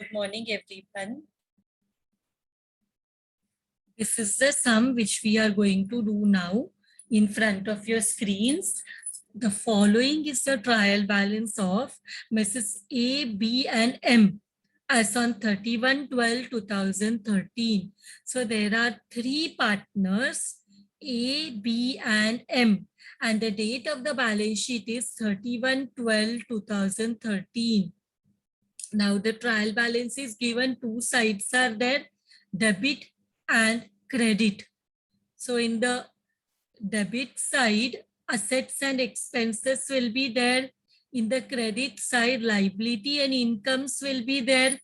Good morning, everyone. This is the sum which we are going to do now in front of your screens. The following is the trial balance of Mrs. A, B, and M as on 31/12/2013. So there are three partners, A, B, and M. And the date of the balance sheet is 31/12/2013. Now the trial balance is given, two sides are there, debit and credit. So in the debit side, assets and expenses will be there. In the credit side, liability and incomes will be there.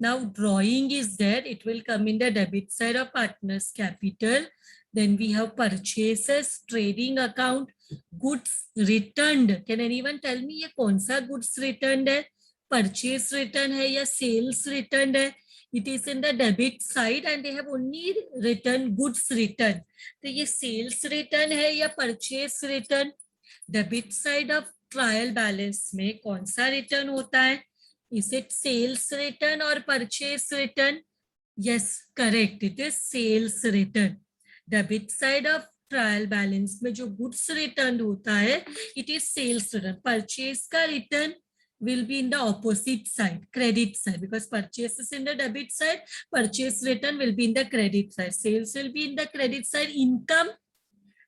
Now drawing is there, it will come in the debit side of partners capital. Then we have purchases, trading account, goods returned. Can anyone tell me ये कौन सा goods returned है? Purchase return है या sales returned है? It is in the debit side and they have only written goods return. तो ये sales return है या purchase return? Debit side of trial balance में कौन सा return होता है? Is it sales return or purchase return? Yes, correct. It is sales return. Debit side of trial balance में जो goods returned होता है, it is sales return. Purchase का return will be in the opposite side, credit side, because purchase is in the debit side, purchase return will be in the credit side. Sales will be in the credit side, income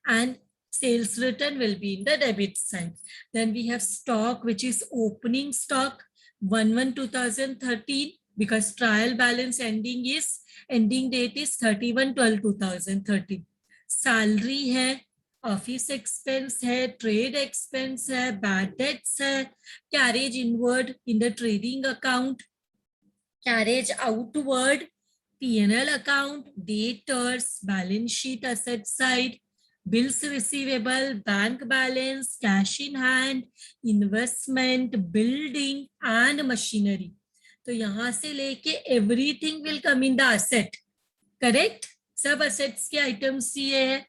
and sales return will be in the debit side. Then we have stock, which is opening stock 1/1/2013, because trial balance ending date is 31/12/2013. Salary है, office expense है, trade expense है, bad debts है, carriage inward in the trading account, carriage outward P&L account, debtors, balance sheet asset side, bills receivable, bank balance, cash in hand, investment, building and machinery. तो यहाँ से लेके everything will come in the asset, correct? सब assets के items ये है.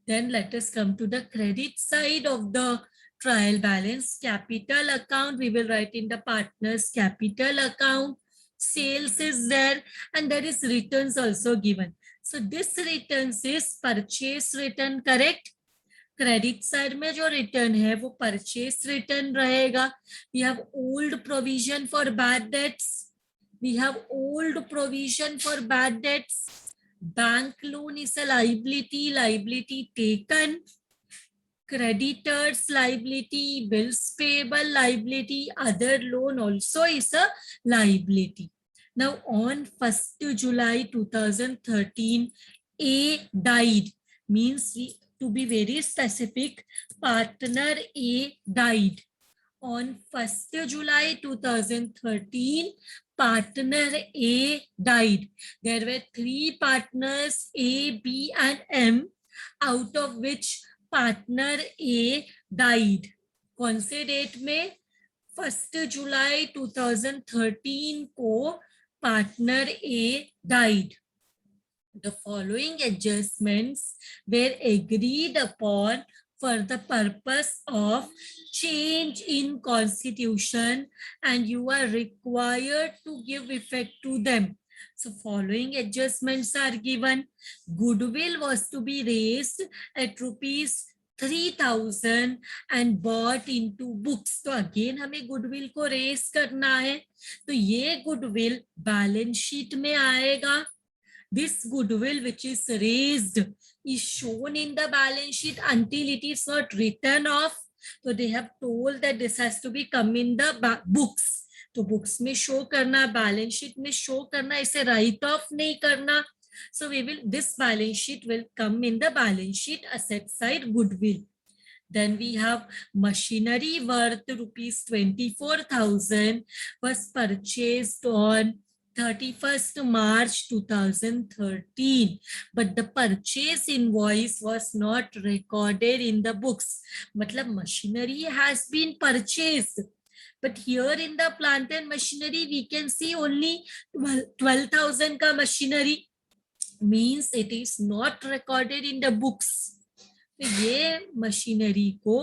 Then let us come to the credit side of the trial balance. Capital account, we will write in the partners capital account. Sales is there and there is returns also given. So this returns is purchase return, correct? Credit side में जो return है वो purchase return रहेगा. We have old provision for bad debts. We have old provision for bad debts. Bank loan is a liability taken. Creditors liability, bills payable liability, other loan also is a liability. Now on 1st July 2013, A died, means to be very specific, partner A died. On 1st July 2013, partner A died. There were three partners, A, B, and M, out of which partner A died. कौन से date में? 1st July 2013 को partner A died. The following adjustments were agreed upon for the purpose of change in constitution and you are required to give effect to them. So following adjustments are given. Goodwill was to be raised at rupees 3,000 and bought into books. तो again हमें goodwill को raise करना है. तो ये goodwill balance sheet में आएगा. This goodwill which is raised is shown in the balance sheet until it is not written off. So they have told that this has to be come in the books. तो books में show करना, balance sheet में show करना, इसे write off नहीं करना. So this balance sheet will come in the balance sheet asset side goodwill. Then we have machinery worth rupees 24,000 was purchased on 31st March 2013, but the purchase invoice was not recorded in the books. मतलब machinery has been purchased, but here in the plant and machinery we can see only 12,000 का machinery, means it is not recorded in the books. तो ये machinery को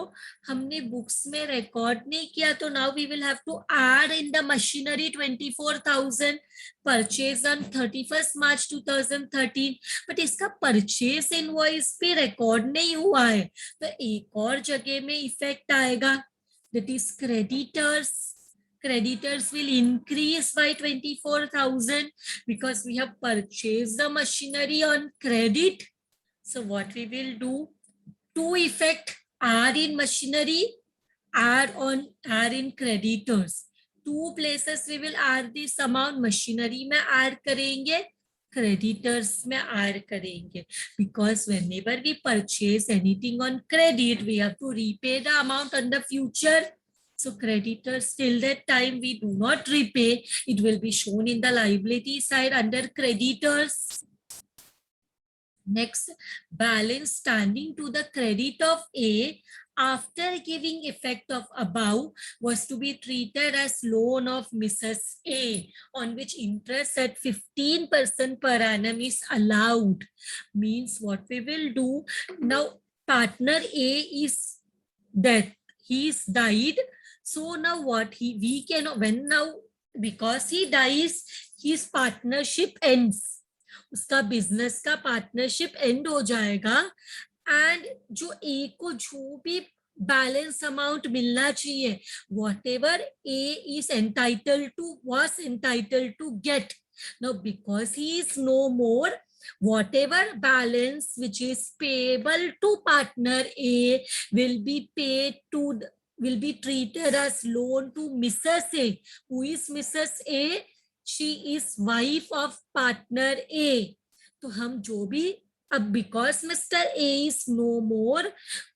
हमने books में record नहीं किया, तो now we will have to add in the machinery 24,000 purchase on 31st March 2013, but इसका परचेज इनवॉइस भी रिकॉर्ड नहीं हुआ है, तो एक और जगह में इफेक्ट आएगा, that is creditors. Creditors will increase by 24,000 because we have purchased the machinery on credit. So what we will do, two effect are in machinery, are in creditors. Two places we will add this amount, machinery में add करेंगे, creditors में add करेंगे, because whenever we purchase anything on credit we have to repay the amount on the future. So creditors, till that time we do not repay, it will be shown in the liability side under creditors. Next, balance standing to the credit of A after giving effect of above was to be treated as loan of Mrs. A, on which interest at 15% per annum is allowed. Means what we will do, now partner A is dead, he is died. So now what we can, when now, because he dies, his partnership ends, उसका business का partnership and हो जाएगा, and जो ए को जो भी balance amount मिलना चाहिए, whatever A is entitled to, was entitled to get, now because he is no more, whatever balance which is payable to partner A will be paid to will be treated as loan to Mrs. A. Who is Mrs. A? She is wife of partner A. तो हम जो भी, अब because Mr. A is no more,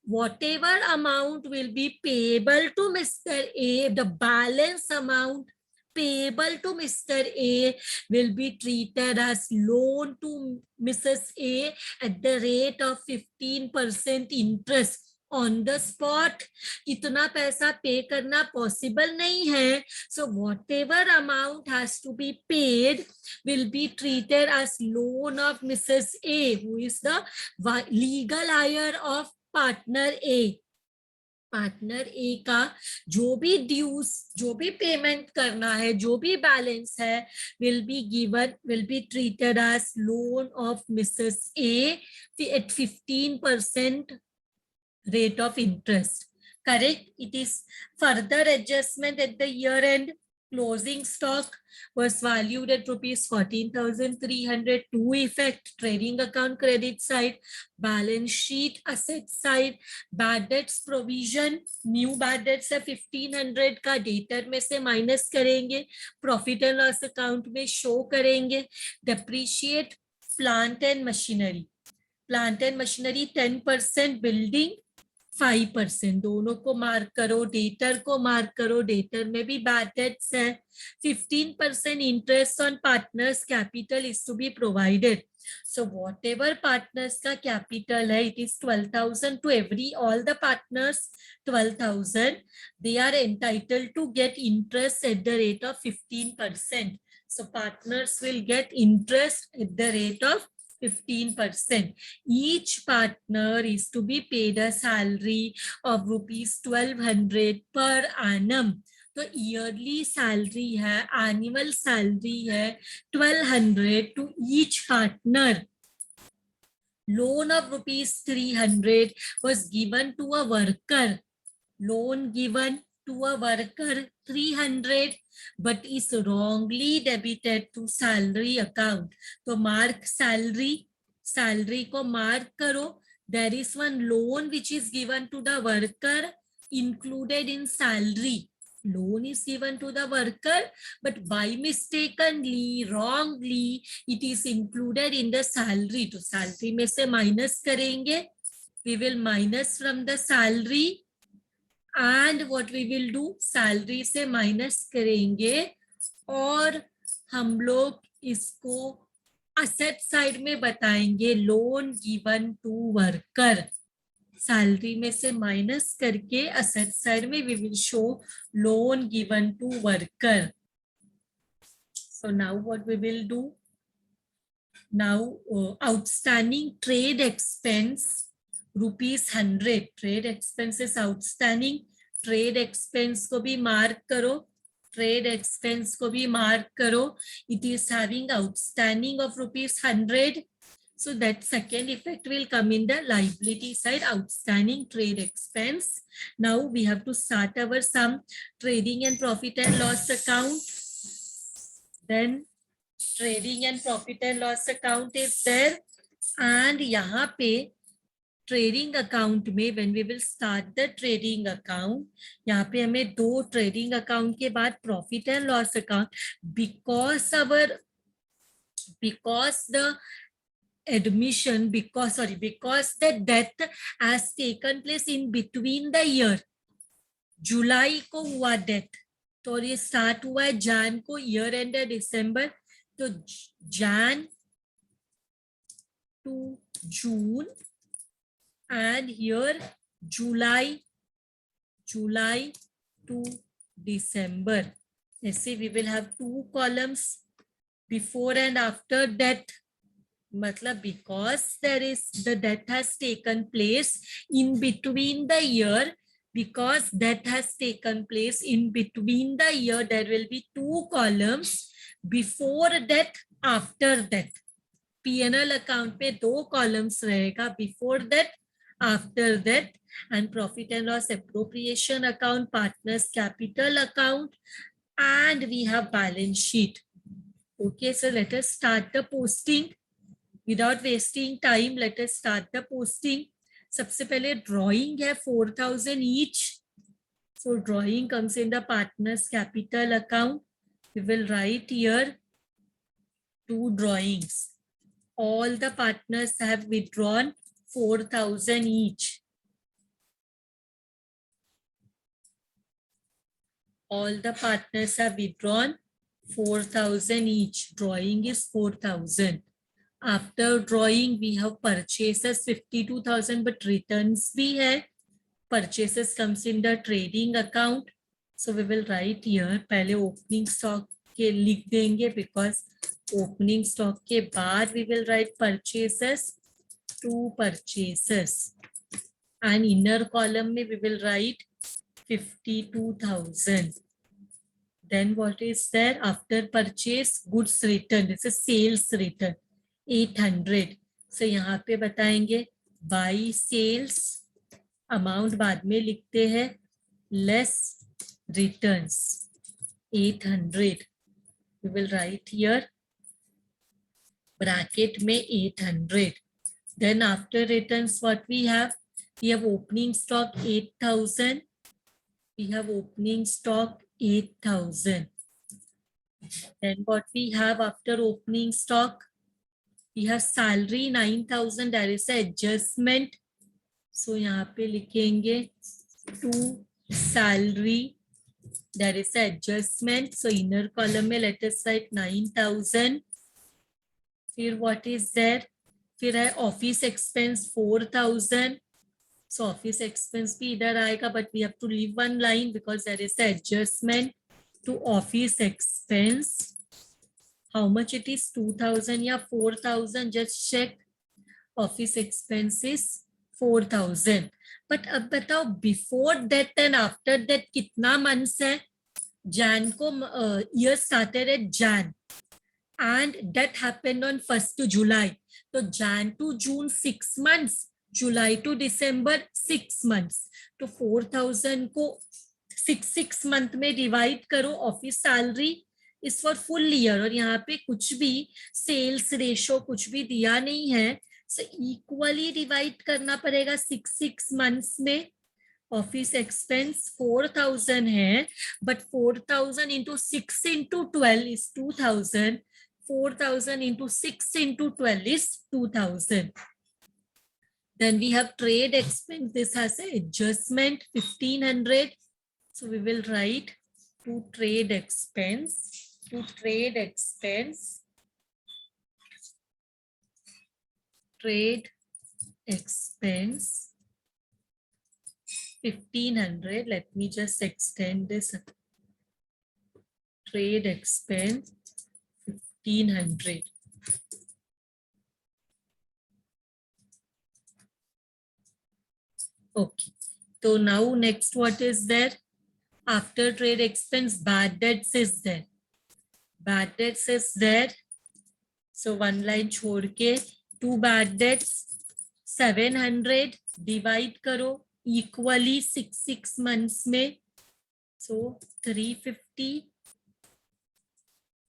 whatever amount will be payable to Mr. A, the balance amount payable to Mr. A will be treated as loan to Mrs. A at the rate of 15% interest on the spot. इतना पैसा पे करना possible नहीं है, so whatever amount has to be paid will be treated as loan of Mrs. A, who is the legal heir of partner A. Partner A का जो भी dues, जो भी पेमेंट करना है, जो भी बैलेंस है, will be treated as loan of Mrs A at 15% rate of interest. Correct? It is further adjustment at the year end. Closing stock was valued at rupees 14,300. To effect trading account credit side, balance sheet asset side, bad debts provision, new bad debts है 1,500 का, debtor में से minus करेंगे, profit and loss account में show करेंगे. Depreciate plant and machinery, plant and machinery 10%, building 5%, दोनों को mark करो, डेटर को मार्क करो, डेटर में भी बैड डेट्स है. 15% interest on partners capital is to be provided. So whatever partners का capital है, it is 12,000 to all the partners 12,000. They are entitled to get interest at the rate of 15%. So partners will get interest at the rate of 15%. Each partner is to be paid a salary of rupees 1,200 per annum. तो yearly salary है, annual salary है 1,200 to each partner. Loan of rupees 300 was given to a worker. Loan given to a worker 300 but is wrongly debited to salary account. तो mark salary, salary को mark करो. There is one loan which is given to the worker included in salary. Loan is given to the worker, but by mistakenly, wrongly, it is included in the salary. तो salary में से minus करेंगे. We will minus from the salary. And what we will do, salary से minus करेंगे और हम लोग इसको asset side में बताएंगे loan given to worker. Salary में से माइनस करके असेट साइड में we will show loan given to worker. So now what we will do, now outstanding trade expense ₹100 trade expenses outstanding, trade expense को भी mark करो, trade expense को भी mark करो. It is having outstanding of ₹100. So that second effect will come in the liability side, outstanding trade expense. Now we have to start our sum. Trading and profit and loss account. Then trading and profit and loss account is there. And यहाँ पे trading account में when we will start the trading account, यहाँ पे हमें 2 trading account के बाद profit and loss account, because the admission, because the death has taken place in between the year. जुलाई को हुआ डेथ, तो ये स्टार्ट हुआ है जैन को, ईयर एंड है दिसंबर, तो Jan to June and here July to December. ऐसे we will have 2 columns, before and after death. मतलब because there is the death has taken place in between the year, because death has taken place in between the year, there will be 2 columns, before death, after death. P&L account में 2 columns रहेगा, before death, after death, and profit and loss appropriation account, partners capital account, and we have balance sheet. Okay, so let us start the posting. Without wasting time, let us start the posting. सबसे पहले drawing है 4,000 each. So drawing comes in the partners capital account. We will write here 2 drawings. All the partners have withdrawn 4,000 each. All the partners have withdrawn 4,000 each. Drawing is 4,000. After drawing, we have purchases 52,000, but returns bhi hai. Purchases comes in the trading account. So we will write here, pehle opening stock ke likh denge, because opening stock ke baad we will write purchases, 2 purchases. And inner column mein we will write 52,000. Then what is there after purchase? Goods return. This is sales return. 800. So यहाँ पे बताएंगे by sales, amount बाद में लिखते हैं, less returns 800. We will write here bracket में 800. Then after returns what we have? We have opening stock 8,000. We have opening stock 8,000. Then what we have after opening stock? We have salary 9,000. There is an adjustment. So यहाँ पे लिखेंगे to salary. There is an adjustment. So inner column में let us write 9,000. फिर what is there? फिर है office expense 4,000. So office expense भी इधर आएगा, but we have to leave one line because there is an adjustment to office expense. How much it is? 2,000 या 4,000? Just check. Office expenses 4,000. But अब बताओ before that and after that कितना months है? Jan को year started at Jan and that happened on 1st July. तो Jan to June 6 months, July to December 6 months. तो 4,000 को 6 month में divide करो. Office salary is for full year और यहाँ पे कुछ भी sales ratio कुछ भी दिया नहीं है. So equally divide करना पड़ेगा 6 months में. Office expense 4,000 है, but 4,000 into 6 into 12 is 2,000. 4,000 into 6 into 12 is 2,000. Then we have trade expense. This has an adjustment 1,500. So we will write to trade expense. To trade expense. Trade expense 1,500. Let me just extend this. Trade expense 1,500. Okay. So now next what is there? After trade expense, bad debts is there. Bad debts is there. So one line छोड़ के 2 bad debts 700 divide करो equally 6 months में. So 350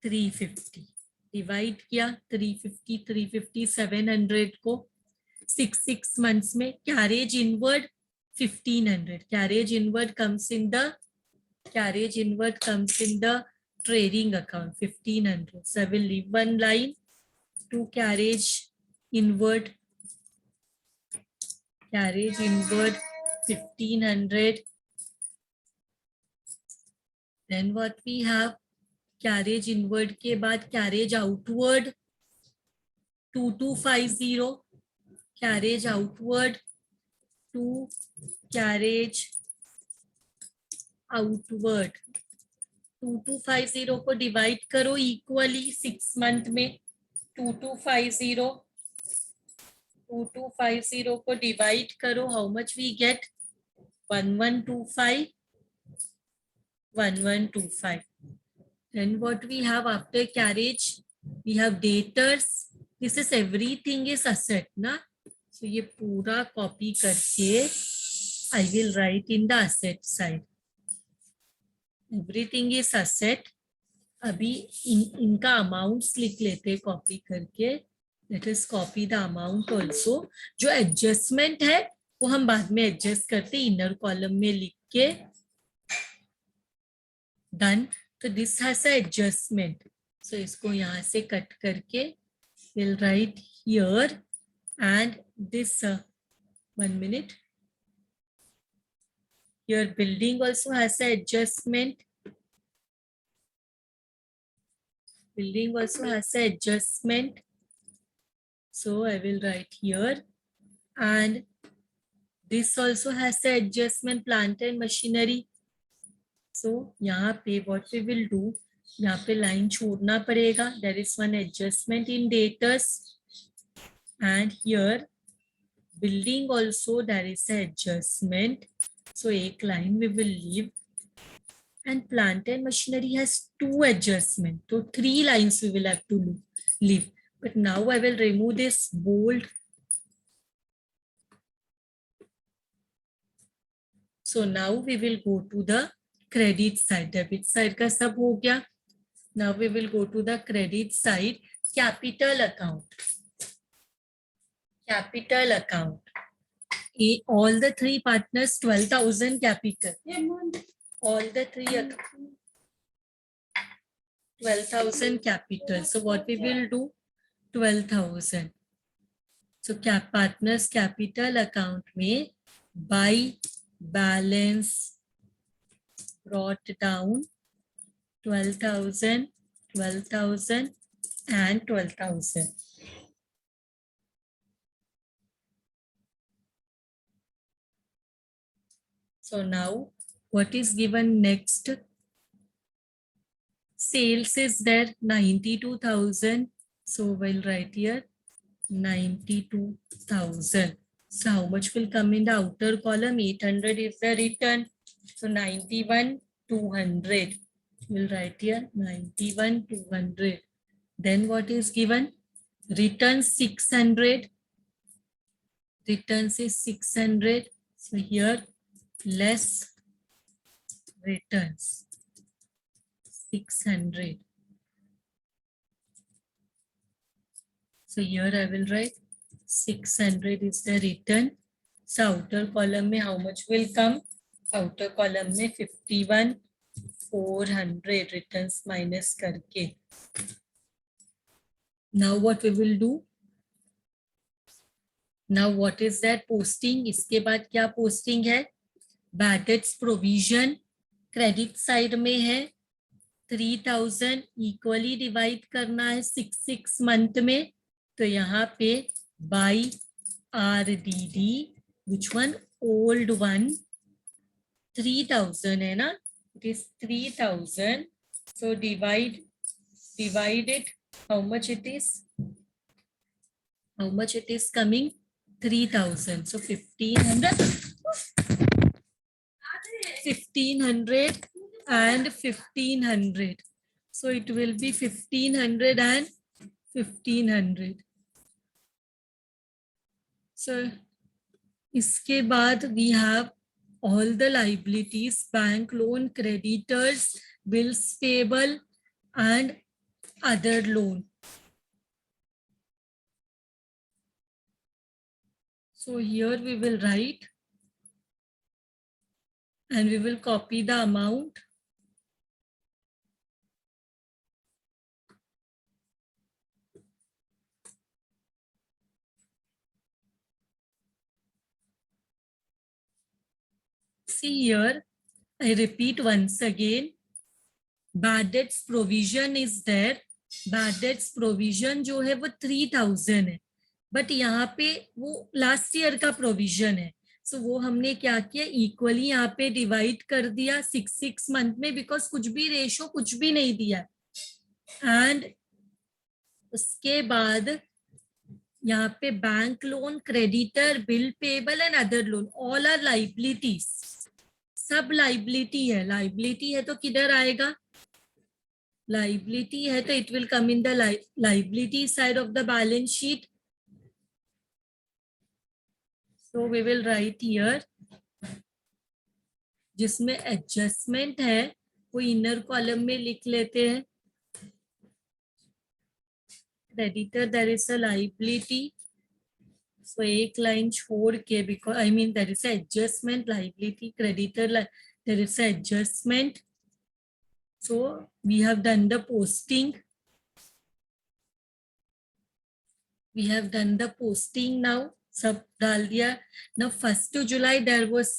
350 divide किया 350 700 को 6 months में. Carriage inward 1500. Carriage inward comes in the trading account 1500. So I will leave one line to carriage inward 1500. Then what we have, carriage inward के बाद carriage outward 2250. Carriage outward to carriage outward 2250 को divide करो equally 6 month में. 2250 को divide करो. How much we get? 1125. Then what we have after carriage? We have debtors. This is everything is asset ना. So ये पूरा कॉपी करके I will write in the asset side. Everything is asset. अभी इनका amounts लिख लेते copy करके. Let us copy the amount also. जो एडजस्टमेंट है वो हम बाद में एडजस्ट करते इनर कॉलम में लिख के. डन. तो दिस हैज अ एडजस्टमेंट. सो इसको यहाँ से कट करके we'll write here and this 1 minute. Your building also has an adjustment. Building also has an adjustment. So I will write here. And this also has an adjustment, plant and machinery. So यहाँ पे what we will do, यहाँ पे line छोड़ना पड़ेगा. There is one adjustment in debtors. And here building also there is an adjustment. So एक line we will leave. And plant and machinery has 2 adjustments. So 3 lines we will have to leave. But now I will remove this bold. So now we will go to the credit side. Debit side का सब हो गया. Now we will go to the credit side. Capital account. Capital account. All the 3 partners 12,000 capital. All the 3 12,000 capital. So what we will do? 12,000. So partners capital account में by balance brought down 12,000, 12,000 and 12,000. So now what is given next? Sales is there 92,000. So we'll write here 92,000. So how much will come in the outer column? 800 is the return. So 91,200. We'll write here 91,200. Then what is given? Returns 600. Returns is 600. So here less returns 600. So here I will write 600 is the return. So outer column में how much will come? Outer column में 51,400 returns minus करके. Now what we will do? Now what is that posting? इसके बाद क्या posting है? Bad debts provision credit side में है 3,000 equally divide करना है 6 month में. तो यहाँ पे by RDD, which one? Old one 3,000 है ना? It is 3,000. So divide it. How much it is? How much it is coming? 3,000. So 1,500. 1500 and 1500. So it will be 1500 and 1500. So इसके बाद we have all the liabilities, bank loan, creditors, bills payable and other loan. So here we will write and we will copy the amount. See here, I repeat once again, bad debts provision is there. Bad debts provision जो है वो 3000 है, but यहाँ पे वो last year का provision है. सो वो हमने क्या किया, इक्वली यहाँ पे डिवाइड कर दिया 6 मंथ में, बिकॉज कुछ भी रेशो कुछ भी नहीं दिया. एंड उसके बाद यहाँ पे bank loan, creditor, bill payable and other loan, all are liabilities. सब लाइबिलिटी है. लाइबिलिटी है तो किधर आएगा, लाइबिलिटी है तो it will come in the liability side of the balance sheet. So we will write here, जिसमें एडजस्टमेंट है वो इनर कॉलम में लिख लेते हैं. Creditor there is a liability, so एक लाइन छोड़ के, because I mean there is a adjustment, liability, creditor, there is a adjustment. So we have done the posting. We have done the posting now. सब डाल दिया. Now 1st July there was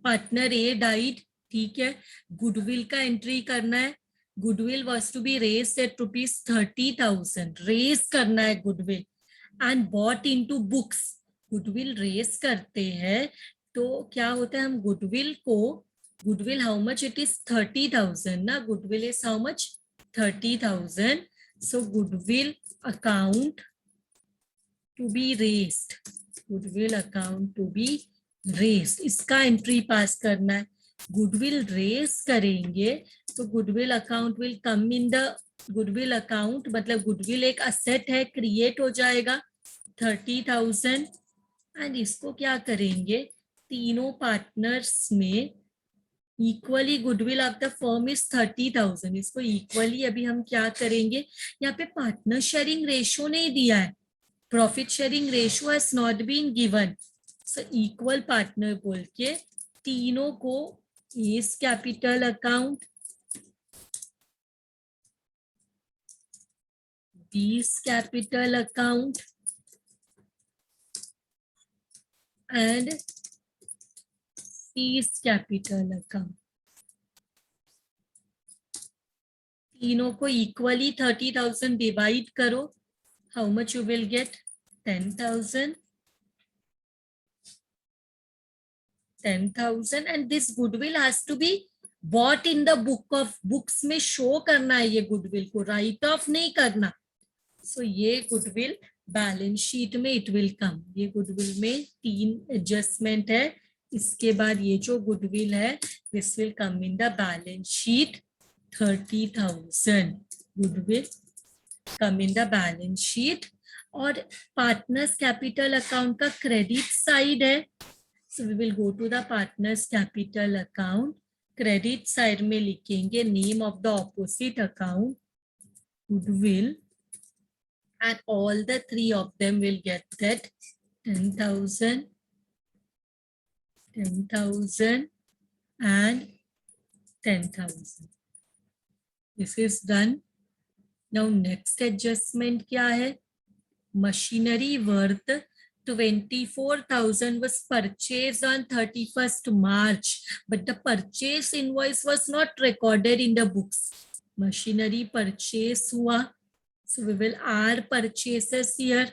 partner A died. ठीक है. Goodwill का entry करना है. Goodwill was to be raised at rupees 30,000. Raise करना है goodwill and bought into books. Goodwill raise करते हैं तो क्या होता है, हम गुडविल को, goodwill how much it is 30,000 ना. Goodwill is how much 30,000. So goodwill account to be raised, goodwill account to be raised, इसका एंट्री पास करना है. गुडविल रेज करेंगे तो goodwill account will come in the goodwill account, मतलब goodwill एक asset है, create हो जाएगा 30,000. एंड इसको क्या करेंगे, तीनों पार्टनर्स में equally goodwill of the firm is 30,000. इसको इक्वली अभी हम क्या करेंगे, यहाँ पे पार्टनर शेयरिंग रेशियो नहीं दिया है, profit sharing ratio has not been given. So equal partner बोल के तीनों को A's capital account, B's capital account and C's capital account, तीनों को इक्वली 30,000 डिवाइड करो. How much you will get? 10,000. 10,000 and this goodwill has to be bought in the book of books में show करना है, ये goodwill को write off नहीं करना. So ये goodwill बैलेंस शीट में it will come. ये goodwill में 3 adjustment है. इसके बाद ये जो goodwill है this will come in the balance sheet. 30,000 goodwill come in the balance sheet. और पार्टनर्स कैपिटल अकाउंट का क्रेडिट साइड है. So we will go to the partners capital account. Credit side में लिखेंगे name of the opposite account goodwill and all the 3 of them will get that 10,000, 10,000 and 10,000. This is done. Now next adjustment क्या है, machinery worth 24,000 was purchased on 31st March, but the purchase invoice was not recorded in the books. Machinery purchase हुआ, so we will add purchases here.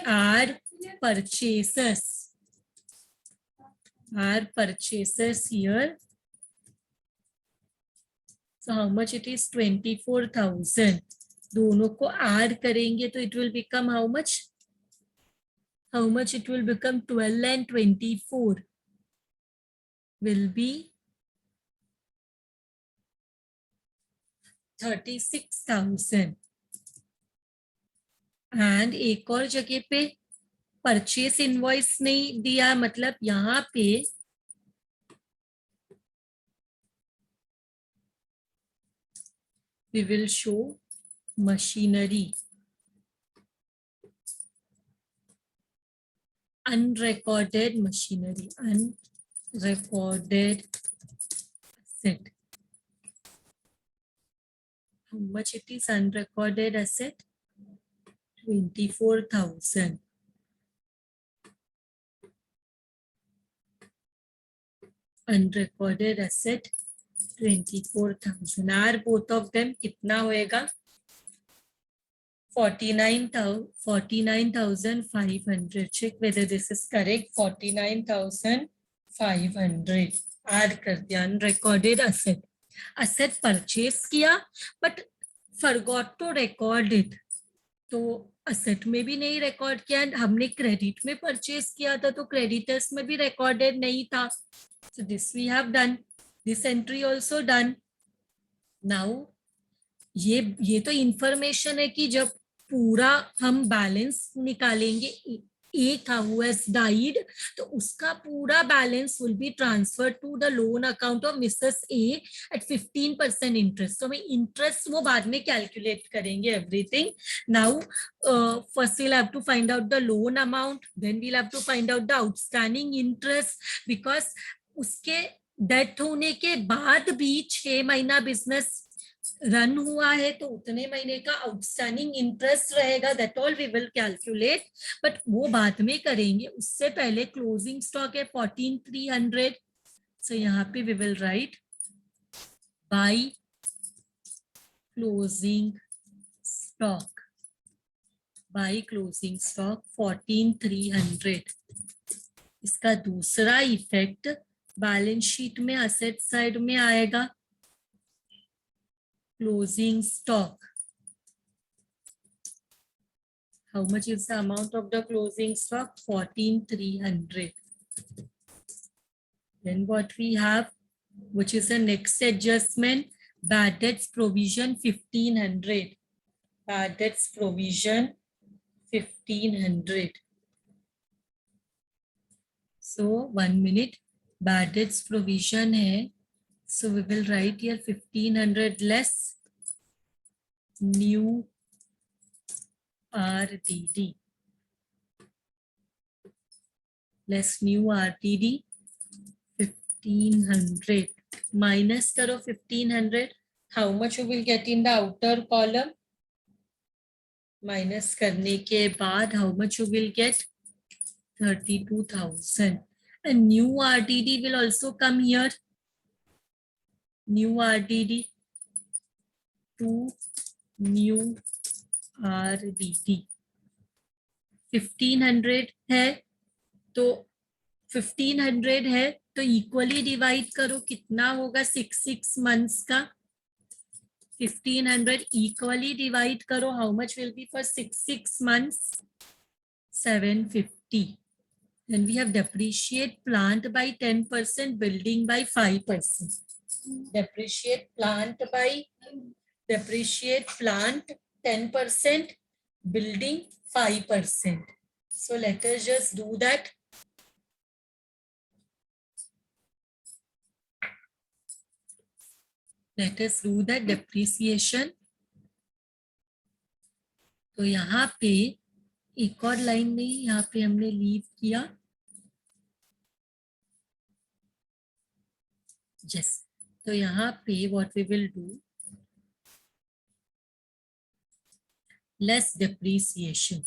Add purchases. Add purchases here. So how much it is? 24,000. दोनों को add करेंगे तो it will become how much? How much it will become? 12 and 24. will be 36,000 and एक और जगह पे purchase invoice नहीं दिया, मतलब यहाँ पे we will show machinery unrecorded machinery unrecorded asset. How much it is unrecorded asset? 24,000. Unrecorded asset 24,000. Are both of them कितना होएगा? 49,500. Check whether this is correct. 49,500 add कर दिया. Unrecorded asset. Asset purchase किया but forgot to record it. तो asset में भी नहीं record किया. हमने क्रेडिट में परचेस किया था तो क्रेडिटर्स में भी रिकॉर्डेड नहीं था. So this we have done, this entry also done. Now ये तो इंफॉर्मेशन है कि जब पूरा हम बैलेंस निकालेंगे एक हु हैज डाइड तो उसका पूरा balance will be transfer to the loan account of Mrs A at 15% interest. तो हमें इंटरेस्ट वो बाद में कैलकुलेट करेंगे everything. Now first we'll have to find out the loan amount, then we'll have to find out the outstanding interest, because उसके death होने के बाद भी 6 महीना बिजनेस रन हुआ है तो उतने महीने का आउटस्टैंडिंग इंटरेस्ट रहेगा. That all we will calculate, but वो बाद में करेंगे. उससे पहले क्लोजिंग स्टॉक है 14,300. सो यहाँ पे we will write by closing stock, by closing stock 14,300. इसका दूसरा इफेक्ट बैलेंस शीट में असेट साइड में आएगा. Closing stock. How much is the amount of the closing stock? 14,300. Then what we have, which is the next adjustment, bad debts provision 1,500. Bad debts provision 1,500. So 1 minute, bad debts provision है. So we will write here 1,500 less new RTD. Less new RTD 1,500. Minus करो 1,500. How much you will get in the outer column? Minus करने के बाद how much you will get? 32,000. And new RTD will also come here. New RTD to new RTD 1,500 है तो 1,500 है तो equally divide करो. कितना होगा 6 मंथ्स का? 1,500 इक्वली डिवाइड करो. How much will be for 6 months? 750. Then we have depreciate plant by 10%, building by 5%. Depreciate plant 10%, building 5%. So let us just do that. Let us do that depreciation. तो यहाँ पे एक और line नहीं, यहाँ पे हमने लीव किया. Yes. तो यहाँ पे what we will do, less depreciation.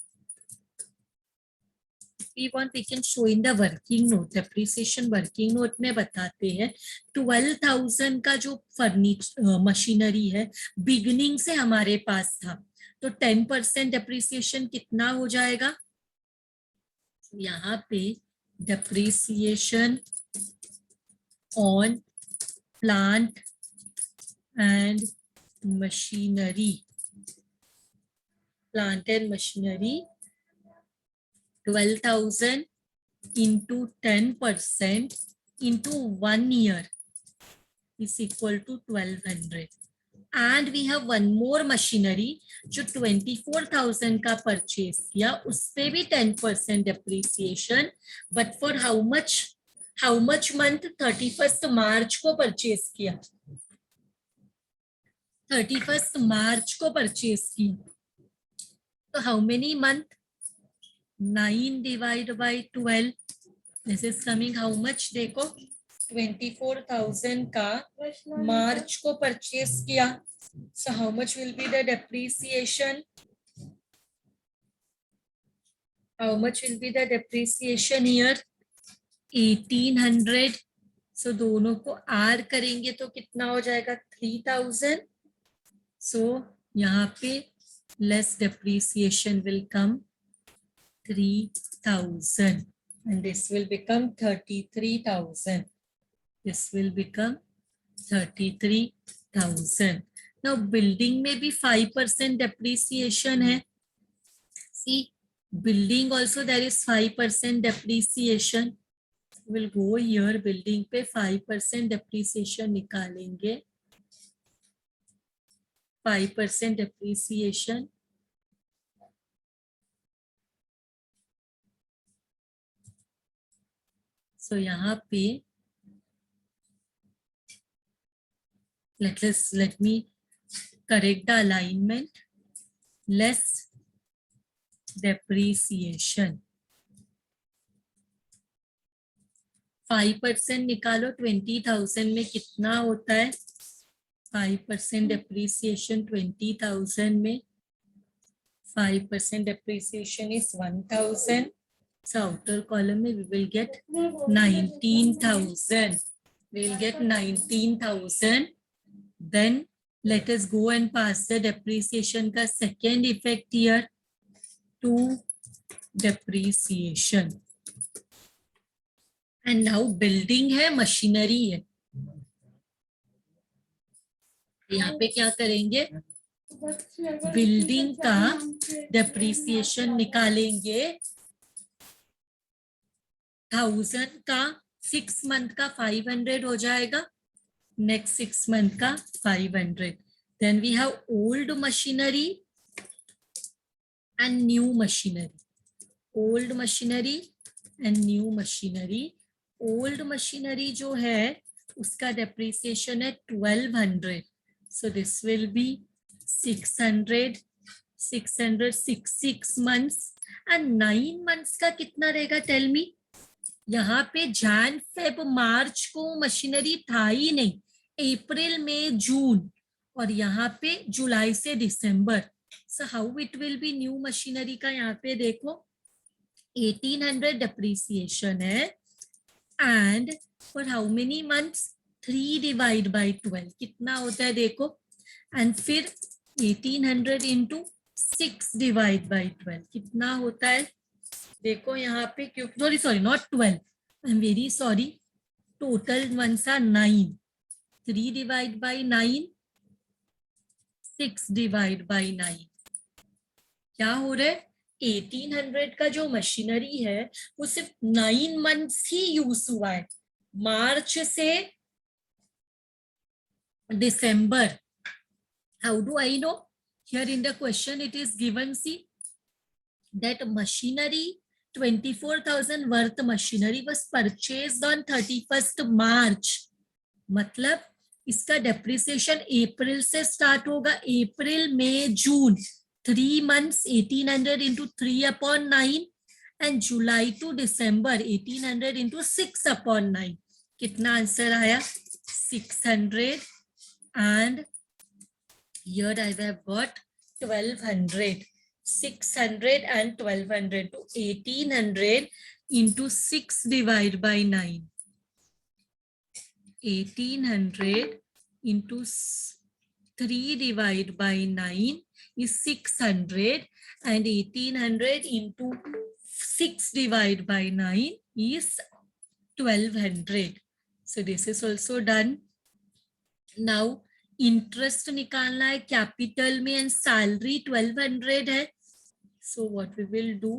We want, we can show in the working note. Depreciation working note में बताते हैं 12,000 का जो फर्नीचर मशीनरी है बिगनिंग से हमारे पास था तो 10% depreciation कितना हो जाएगा? यहाँ पे depreciation on plant and machinery, plant and machinery 12,000 into 10%, into 1 year is equal to 1200. And we have one more machinery जो 24,000 का परचेज किया, उस पे भी 10% depreciation, but for how much month? 31st मार्च को परचेज किया, 31st मार्च को परचेज किया, तो how many month? 9 divided by 12. This is coming how much? देखो 24,000 का मार्च को परचेज किया, so how much will be the depreciation? How much will be the depreciation here? 1800. so दोनों को R करेंगे तो कितना हो जाएगा? 3000. so यहाँ पे less depreciation will come 3000 and this will become 33,000. This will become 33,000. Now building में भी 5% depreciation है. See, building also there is 5% depreciation. We'll go here, building पे 5% depreciation निकालेंगे. 5% depreciation. So यहाँ पे let me correct the alignment. Less depreciation. 5% निकालो, 20,000 में कितना होता है? 5% depreciation 20,000 में, 5% depreciation is 1,000. So outer column में we will get 19,000. We will get 19,000. Then let us go and pass the depreciation का second effect here to depreciation. And now building है, machinery है. यहाँ पे क्या करेंगे? Building का depreciation निकालेंगे. 1000 का 6 month का 500 हो जाएगा. Next 6 month का 500. Then we have old machinery and new machinery. Old machinery and new machinery. Old machinery जो है उसका depreciation है 1200. So this will be 600, 6 months and 9 months का कितना रहेगा? Tell me. यहाँ पे जैन फेब मार्च को मशीनरी था ही नहीं, अप्रैल में जून, और यहाँ पे जुलाई से दिसंबर. So how it will be new machinery का? यहाँ पे देखो 1800 depreciation है and for how many months? 3 divide by 12 कितना होता है देखो, एंड फिर 1800 इंटू 6 डिवाइड बाई 12 कितना होता है देखो यहाँ पे. क्यों sorry not 12, I am very sorry, total months are 9. 3 divide by 9, 6 divide by 9 क्या हो रहा है? 1800 का जो मशीनरी है वो सिर्फ 9 मंथ्स ही यूज हुआ है, मार्च से दिसंबर. How do I know? Here in the question it is given, see that machinery 24,000 worth machinery was purchased on 31st March. मतलब इसका depreciation अप्रैल से स्टार्ट होगा, अप्रैल मई जून 3 months 1800 into 3 upon 9 and July to December 1800 into 6 upon 9. कितना answer आया? 600. and here I have got 1200. 600 and 1200 to 1800 into 6 divided by 9. 1800 into 3 divided by 9 is 600 and 1800 into 6 divided by 9 is 1200. So this is also done. Now interest निकालना है capital में and salary 1200 है. So what we will do,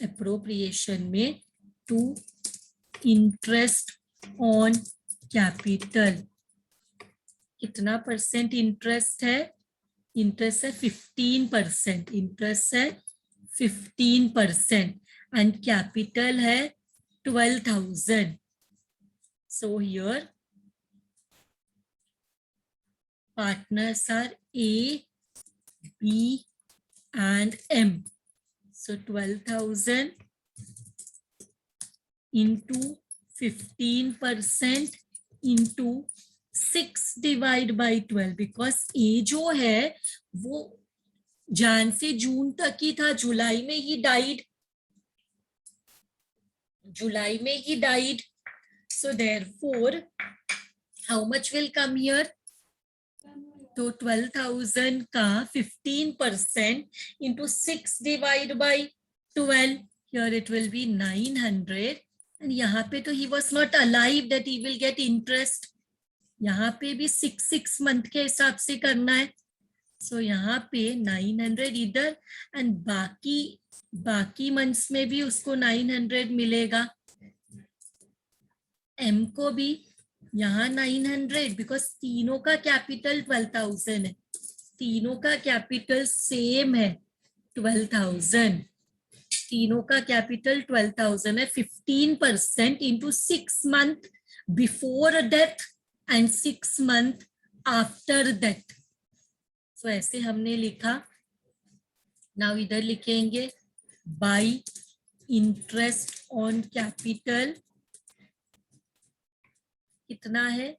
appropriation में to interest on capital. कितना percent interest है? Interest है 15%, interest है 15% and capital है 12,000. So here partners are A, B and M. So 12,000 into 15% into 6 divide by 12 because A जो है वो जन से जून तक ही था, जुलाई में ही डाइड, जुलाई में ही died. So therefore how much will come here? तो 12,000 का 15% into 6 divide by 12. Here it will be 900. And यहाँ पे तो he was not alive that he will get interest. यहाँ पे भी 6 month के हिसाब से करना है. So यहाँ पे 900 इधर and बाकी months में भी उसको 900 मिलेगा. M को भी यहाँ 900 बिकॉज तीनों का कैपिटल 12,000 है, तीनों का कैपिटल सेम है 12,000, तीनों का कैपिटल 12,000 है. 15% into 6 month before death and 6 month after death. So ऐसे हमने लिखा. नाउ इधर लिखेंगे बाय इंटरेस्ट ऑन कैपिटल कितना है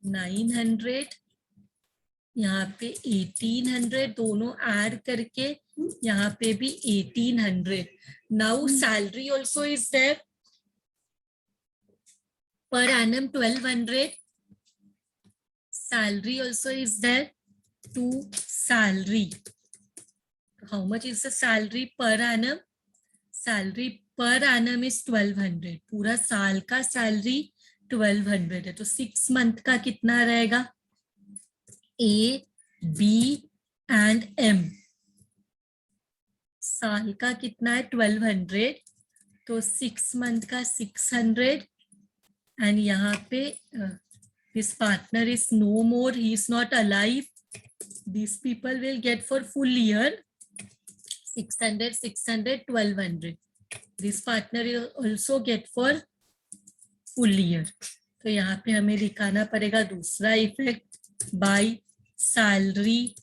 900, यहाँ पे 1800, दोनों ऐड करके यहाँ पे भी 1800. Now salary also is there per annum 1200. Salary also is there to salary. How much is the salary per annum? Salary per annum is 1200. पूरा साल का सैलरी 1200 है. तो 6 month का कितना रहेगा? A, B and M. साल का कितना है 1200, तो 6 month का 600 एंड यहाँ पे his partner is no more, he is not alive. These people will get for full year 600, 600, 1200. This partner will also get for full year. तो यहाँ पे हमें दिखाना पड़ेगा दूसरा effect by salary.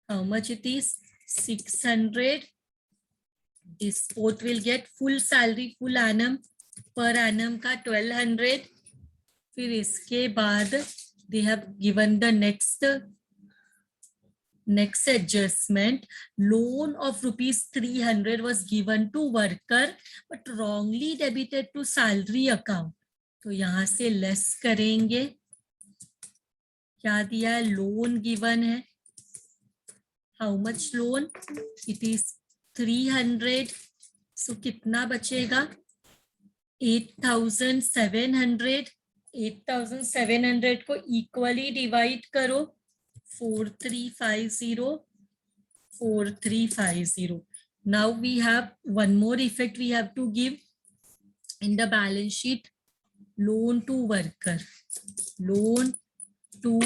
How much it is 600. This both will get full salary full annum. Per annum का 1200. फिर इसके बाद they have given the next adjustment. Loan of ₹300 was given to worker but wrongly debited to salary account. तो यहाँ से less करेंगे. क्या दिया है? लोन गिवन है. How much loan? It is 300. सो कितना बचेगा? 8,700. 8,700 को इक्वली डिवाइड करो. 4350, 4350. Now we have one more effect we have to give in the balance sheet. Loan to worker. Loan to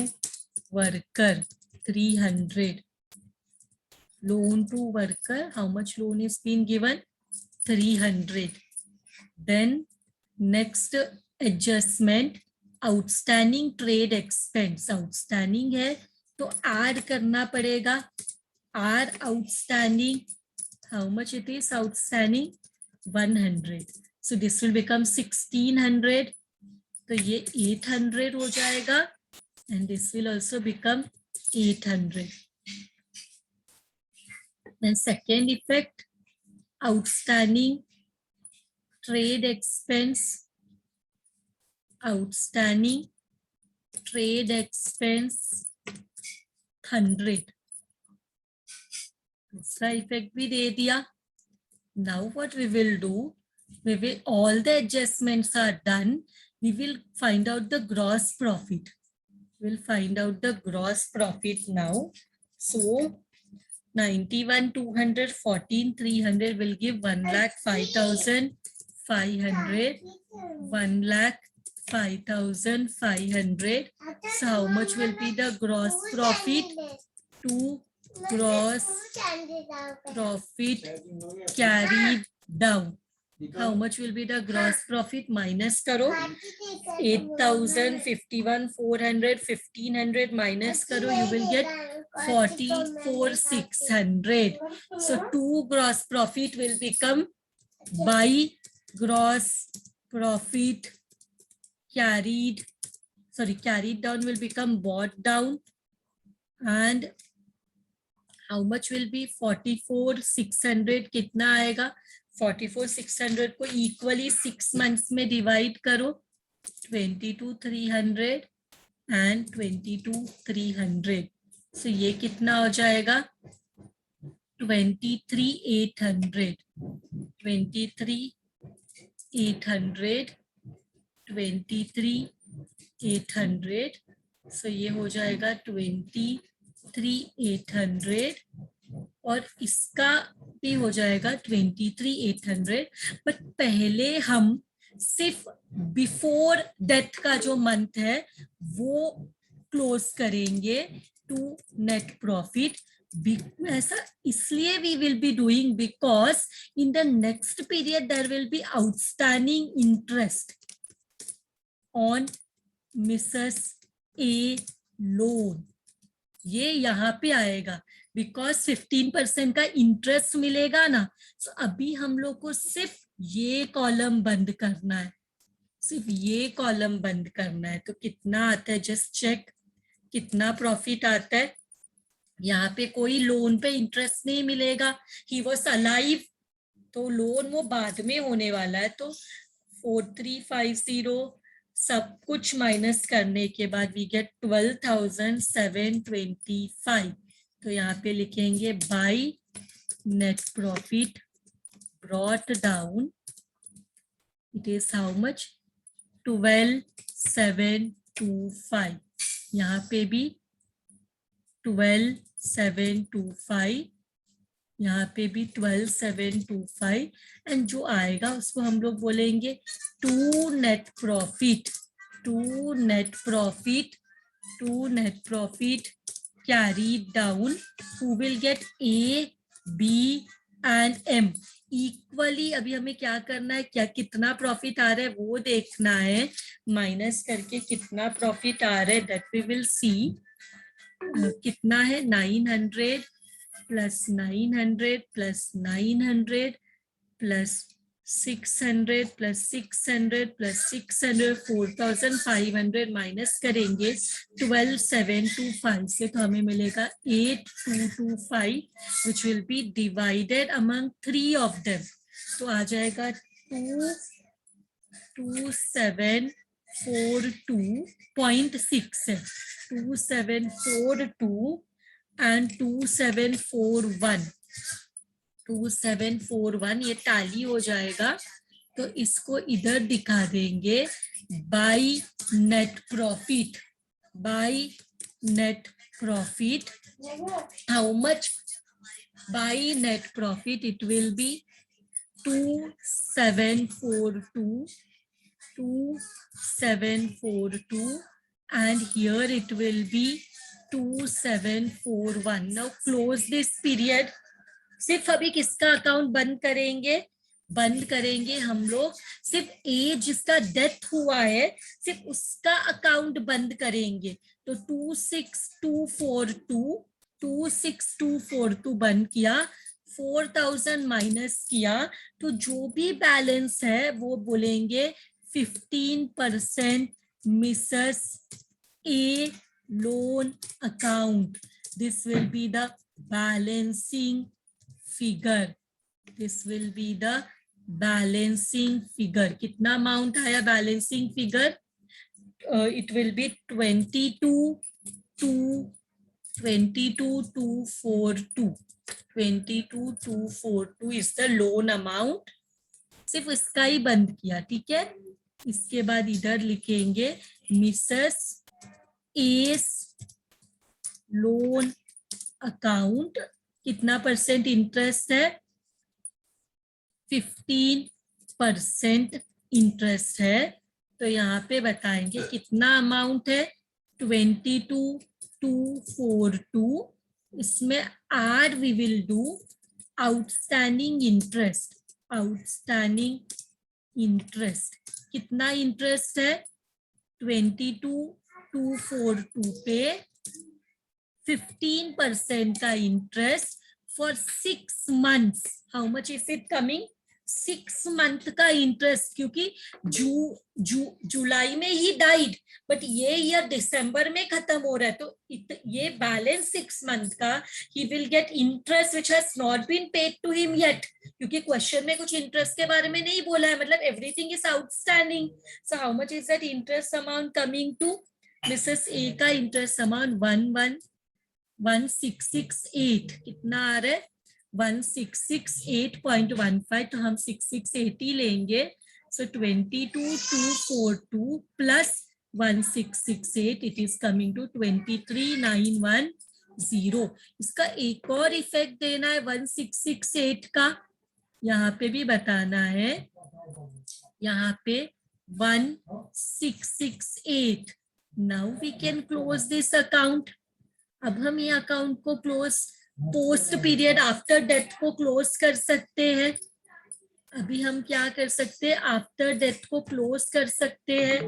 worker 300. Loan to worker. How much loan is being given? 300. Then next adjustment, outstanding trade expense. Outstanding है तो add करना पड़ेगा. Are outstanding. How much it is outstanding? 100. So this will become 1600. तो ये 800 हो जाएगा and this will also become 800. Then second effect, outstanding trade expense. Outstanding trade expense 100. दूसरा effect भी दे दिया. Now what we will do, we will, all the adjustments are done, we will find out the gross profit. We'll find out the gross profit now. So 91,214,300 will give 1,05,000. 500, 1,05,500. So how much will be the gross profit? To gross profit carried down. How much will be the gross profit? Minus karo. 8,000, 51,400, 1,500 minus karo. You will get 44,600. So to gross profit will become by gross profit carried down will become bought down. And how much will be 44,600? कितना आएगा? 44,600 को equally 6 months में divide करो. 22,300 and 22,300. So ये कितना हो जाएगा? 23,800. 23,800. 23,800. So ये हो जाएगा 23,800 और इसका भी हो जाएगा 23,800. बट पहले हम सिर्फ बिफोर डेथ का जो मंथ है वो क्लोज करेंगे टू नेट प्रॉफिट. ऐसा इसलिए we will be doing because in the next period there will be outstanding interest on Mrs A loan. ये यहाँ पे आएगा बिकॉज 15% का इंटरेस्ट मिलेगा ना. सो अभी हम लोग को सिर्फ ये कॉलम बंद करना है, सिर्फ ये कॉलम बंद करना है. तो कितना आता है? जस्ट चेक कितना प्रॉफिट आता है. यहाँ पे कोई लोन पे इंटरेस्ट नहीं मिलेगा. ही वॉज अलाइव, तो लोन वो बाद में होने वाला है. तो 4350 सब कुछ माइनस करने के बाद वी गेट 12,725. तो यहाँ पे लिखेंगे by net profit brought down. It is how much? 12,725. यहाँ पे भी 12,725. यहाँ पे भी 12,725. एंड जो आएगा उसको हम लोग बोलेंगे to net profit. To net profit, to net profit carried down. Who will get A, B and M equally. अभी हमें क्या करना है? क्या कितना प्रॉफिट आ रहा है वो देखना है. माइनस करके कितना प्रॉफिट आ रहा है that we will see. कितना है? 900 plus 900 plus 900 plus 600 plus 600 plus 600 4,500 minus करेंगे 12,725 से. तो हमें मिलेगा 8,225 which will be divided among 3 of them. तो आ जाएगा 2,742.6 है. 2,742 and 2,741. 2,741 ये टैली हो जाएगा. तो इसको इधर दिखा देंगे by net profit. By net profit how much? By net profit it will B 2,742. 2,742 and here it will be 2,741. now close this period. सिर्फ अभी किसका अकाउंट बंद करेंगे? बंद करेंगे हम लोग सिर्फ ए जिसका डेथ हुआ है सिर्फ उसका अकाउंट बंद करेंगे. तो 2,6,242 बंद किया, 4,000 माइनस किया. तो जो भी बैलेंस है वो बोलेंगे 15% Mrs A loan account. This will be the balancing figure. This will be the balancing figure. कितना अमाउंट आया balancing figure? It will be 22,242. 22,242 is the loan amount. सिर्फ इसका ही बंद किया. ठीक है. इसके बाद इधर लिखेंगे मिसेस एस लोन अकाउंट. कितना परसेंट इंटरेस्ट है? 15 6% इंटरेस्ट है, तो यहाँ पे बताएंगे कितना अमाउंट है 22,242. इसमें are we will do outstanding interest. Outstanding interest कितना इंटरेस्ट है 22,242 पे 15% का interest for 6 months. How much is it coming 6 month का इंटरेस्ट, क्योंकि जुलाई में ही डाइड, बट ये ईयर दिसंबर में खत्म हो रहा है, तो ये बैलेंस 6 month का ही will get interest which has not been paid to him yet, क्योंकि क्वेश्चन में कुछ इंटरेस्ट के बारे में नहीं बोला है, मतलब everything is outstanding. So how much is that interest amount coming to Mrs A का इंटरेस्ट अमाउंट 1668. कितना आ रहा है 1668.15, तो हम 668 ही लेंगे. So 22,242 plus 1668, it is coming to 23,910. इसका एक और इफेक्ट देना है 1668 का, यहाँ पे भी बताना है. यहाँ पे 1668. Now we can close this account. अब हम ये अकाउंट को close post period after death को क्लोज कर सकते हैं. अभी हम क्या कर सकते हैं, आफ्टर डेथ को क्लोज कर सकते हैं.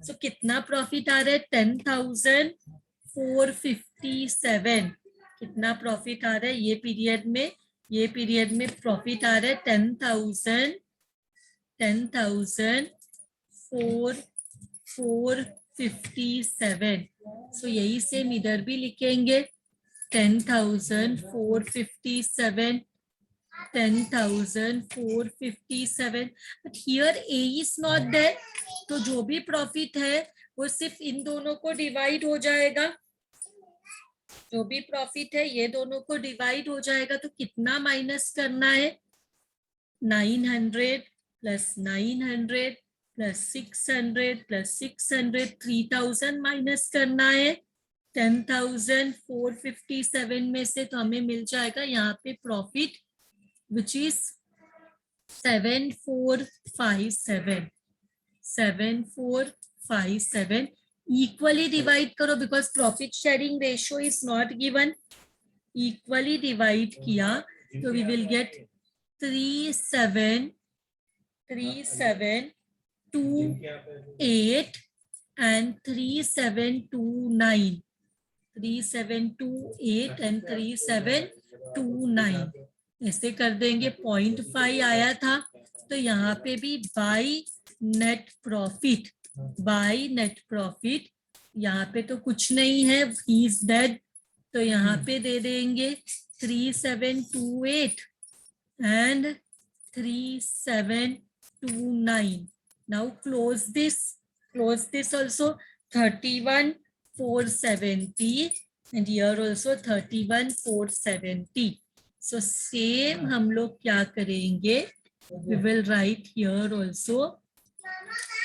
सो कितना प्रॉफिट आ रहा है 10,457. कितना प्रॉफिट आ रहा है ये पीरियड में, ये पीरियड में प्रॉफिट आ रहा है 10,457. सो यही सेम इधर भी लिखेंगे 10,457, 10,457. But here A is not there, तो जो भी प्रॉफिट है वो सिर्फ इन दोनों को डिवाइड हो जाएगा. जो भी प्रॉफिट है ये दोनों को डिवाइड हो जाएगा. तो कितना माइनस करना है 900 प्लस 900 प्लस 600 प्लस 600, 3,000 माइनस करना है 10,457 में से. तो हमें मिल जाएगा यहाँ पे profit which is 7,457. Equally divide करो because profit sharing ratio is not given. Equally divide किया तो we will get 3728 and 3729. 3728 and 3729 ऐसे कर देंगे. 0.5 आया था, तो यहाँ पे भी by net profit. By net profit यहाँ पे तो कुछ नहीं है, ही इज डेड, तो यहाँ पे दे देंगे 3728 and 3729. Now close this also. 31,470 and here also 31,470. So same हम लोग क्या करेंगे, we will write here also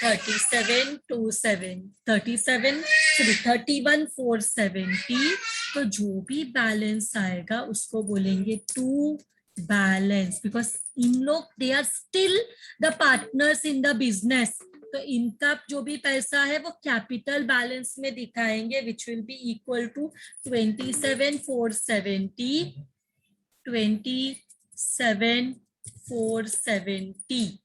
31,470. तो जो भी बैलेंस आएगा उसको बोलेंगे टू बैलेंस, बिकॉज इन लोग they are still the partners in the business. तो इनका जो भी पैसा है वो कैपिटल बैलेंस में दिखाएंगे which will be equal to 27,470. 27,470.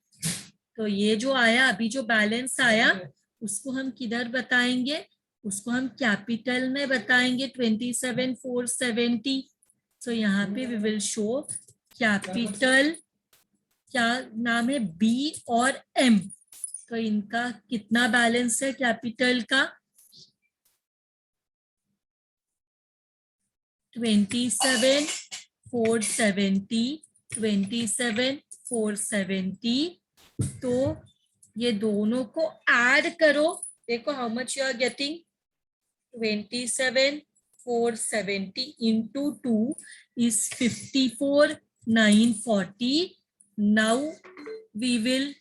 तो ये जो आया अभी जो बैलेंस आया उसको हम किधर बताएंगे, उसको हम कैपिटल में बताएंगे 27,470. सो यहाँ पे वी विल शो कैपिटल, क्या नाम है बी और एम. तो इनका कितना बैलेंस है कैपिटल का 27,470. 27,470. तो ये दोनों को ऐड करो, देखो how much you are getting. 27,470 into 2 is 54,940. Now we will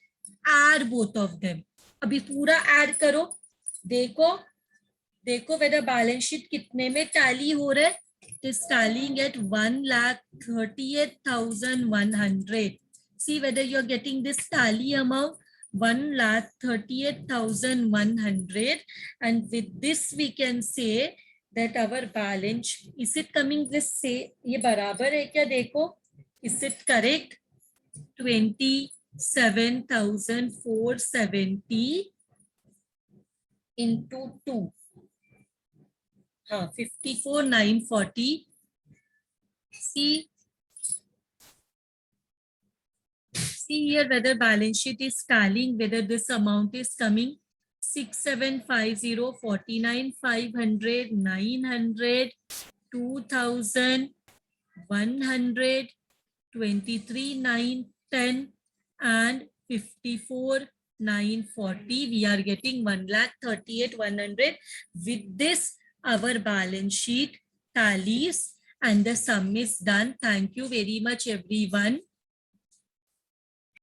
add both of them. अभी पूरा ऐड करो, देखो whether बैलेंस शीट कितने में टैली हो रहा है. It is tallying at 1,38,100. See whether you're getting this tally amount 1,38,100, and with this we can say that our balance, is it coming this say ये बराबर है क्या देखो, is it correct? 27,470 into 2, 54,940. See here whether balance sheet is tallying, whether this amount is coming 6750, 49,500, 900, 2,000, 100, 23,910 and 54,940. We are getting 1,38,100. With this, our balance sheet tallies and the sum is done. Thank you very much, everyone.